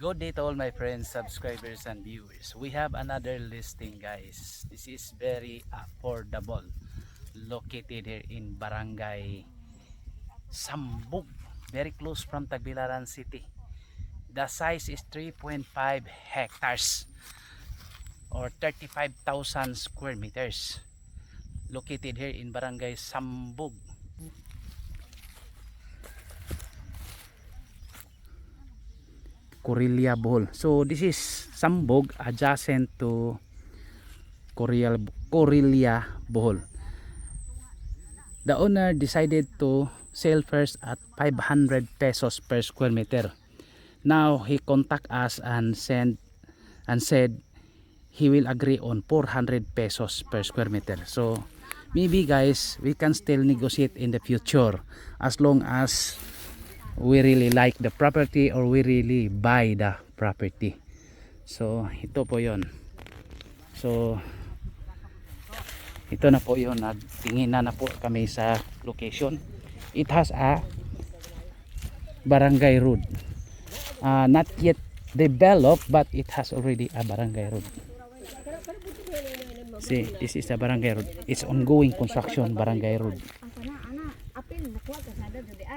Good day to all my friends, subscribers and viewers. We have another listing, guys. This is very affordable. Located here in Barangay Sambug, very close from Tagbilaran City. The size is 3.5 hectares or 35,000 square meters. Located here in Barangay Sambug. Corelia, Bohol. So this is Sambog adjacent to Corelia, Bohol. The owner decided to sell first at 500 pesos per square meter. Now he contact us and said he will agree on 400 pesos per square meter. So maybe guys, we can still negotiate in the future as long as we really like the property or we really buy the property. So ito po yon. So ito na po yon, nagtingin na po kami sa location. It has a barangay road, not yet developed but it has already a barangay road. See, this is the barangay road. It's ongoing construction barangay road.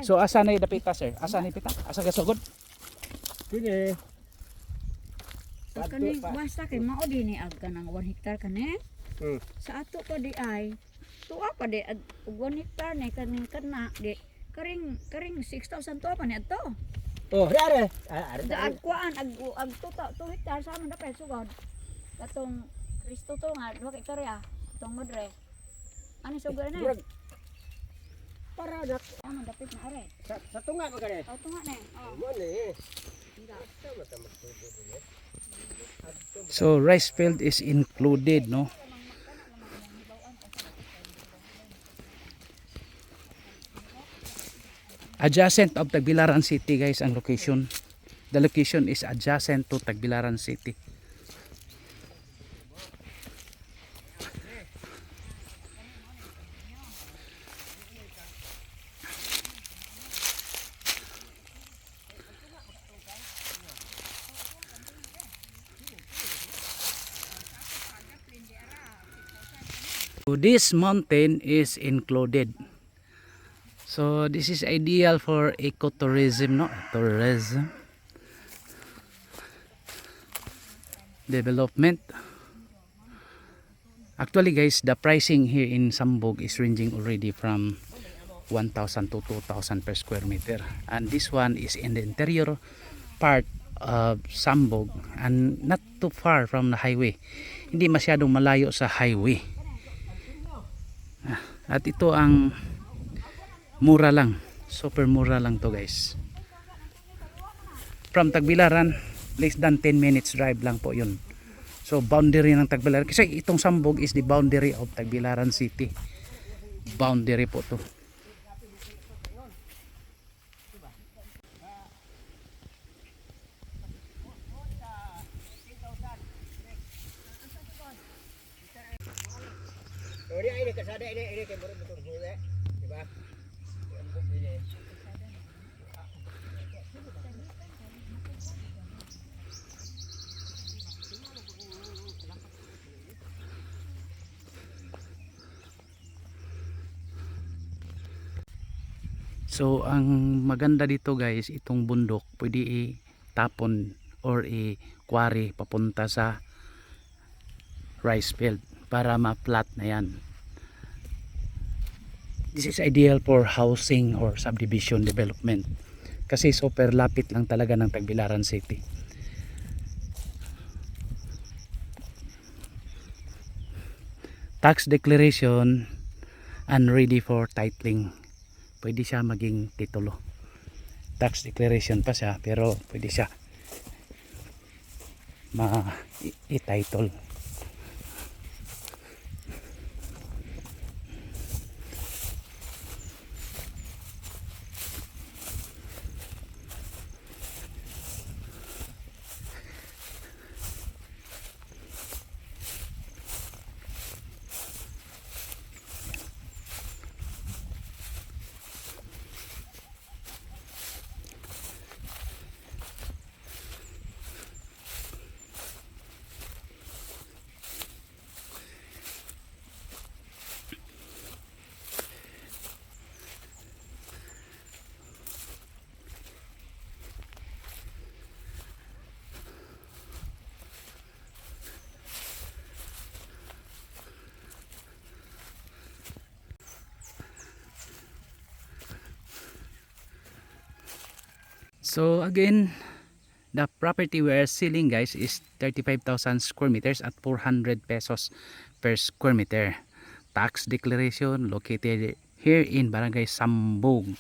So asa na dapita sir? Asa ni pita? Asa gasugod? Kini. Kani basta kay mao dinhi ag kanang 1 hectare kani. Sa ato pa di ay tuwa pa di 1 hectare ni kaning kana di karing 6,000 to pa ni adto. Oh, are. Ag kuan ag 2 hectare sa man dapat sugod. Katong Kristo to nga 2 hectare ah. Tong madre. Ani sugod na? Para nak Ano dapat na are? sa tunga mo gani. Oh tunga ni. Oh. Mo ni. So rice field is included, no? Adjacent of Tagbilaran City, guys, ang location. The location is adjacent to Tagbilaran City. So this mountain is included. So this is ideal for ecotourism, no? Tourism development. Actually guys, the pricing here in Sambog is ranging already from 1,000 to 2,000 per square meter. And this one is in the interior part of Sambog and not too far from the highway. Hindi masyadong malayo sa highway. At ito ang mura lang, super mura lang to guys. From Tagbilaran, less than 10 minutes drive lang po yun. So boundary ng Tagbilaran, kasi itong Sambog is the boundary of Tagbilaran City. Boundary po to. Ori ini kasada ini kay baru betul ni di ba? Ambok ini. So ang maganda dito guys, itong bundok pwede i-tapon or i-quarry papunta sa rice field para ma-flat na yan. This is ideal for housing or subdivision development kasi super lapit lang talaga ng Tagbilaran City. Tax declaration and ready for titling. Pwede siya maging titulo. Tax declaration pa siya pero pwede siya i-title. So again, the property we are selling guys is 35,000 square meters at 400 pesos per square meter. Tax declaration located here in Barangay Sambog,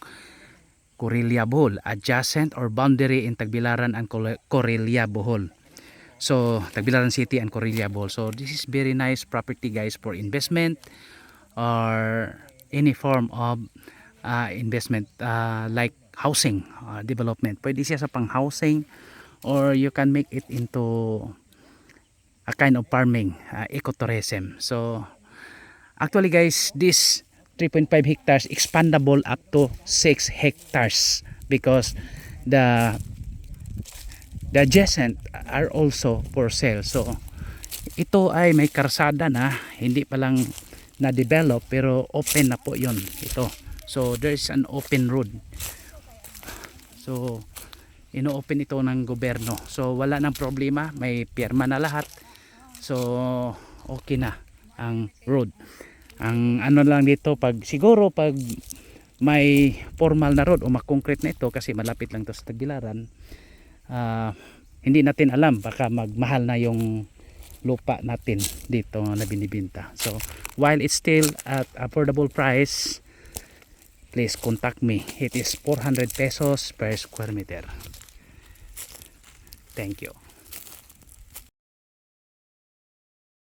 Corelia, Bohol, adjacent or boundary in Tagbilaran and Corelia, Bohol. So Tagbilaran City and Corelia, Bohol. So this is very nice property guys for investment or any form of investment like housing development. Pwede siya sa pang housing, or you can make it into a kind of farming, ecotourism. So actually guys, this 3.5 hectares expandable up to 6 hectares because the adjacent are also for sale. So ito ay may karsada na, hindi pa lang na develop pero open na po yon ito. So there is an open road, so ino-open ito ng gobyerno, so wala nang problema, may pirma na lahat, so okay na ang road. Ang ano lang dito, pag siguro pag may formal na road o makoncrete na ito, kasi malapit lang to sa Tagbilaran, hindi natin alam, baka magmahal na yung lupa natin dito na binibenta. So while it's still at affordable price, please contact me. It is 400 pesos per square meter. Thank you.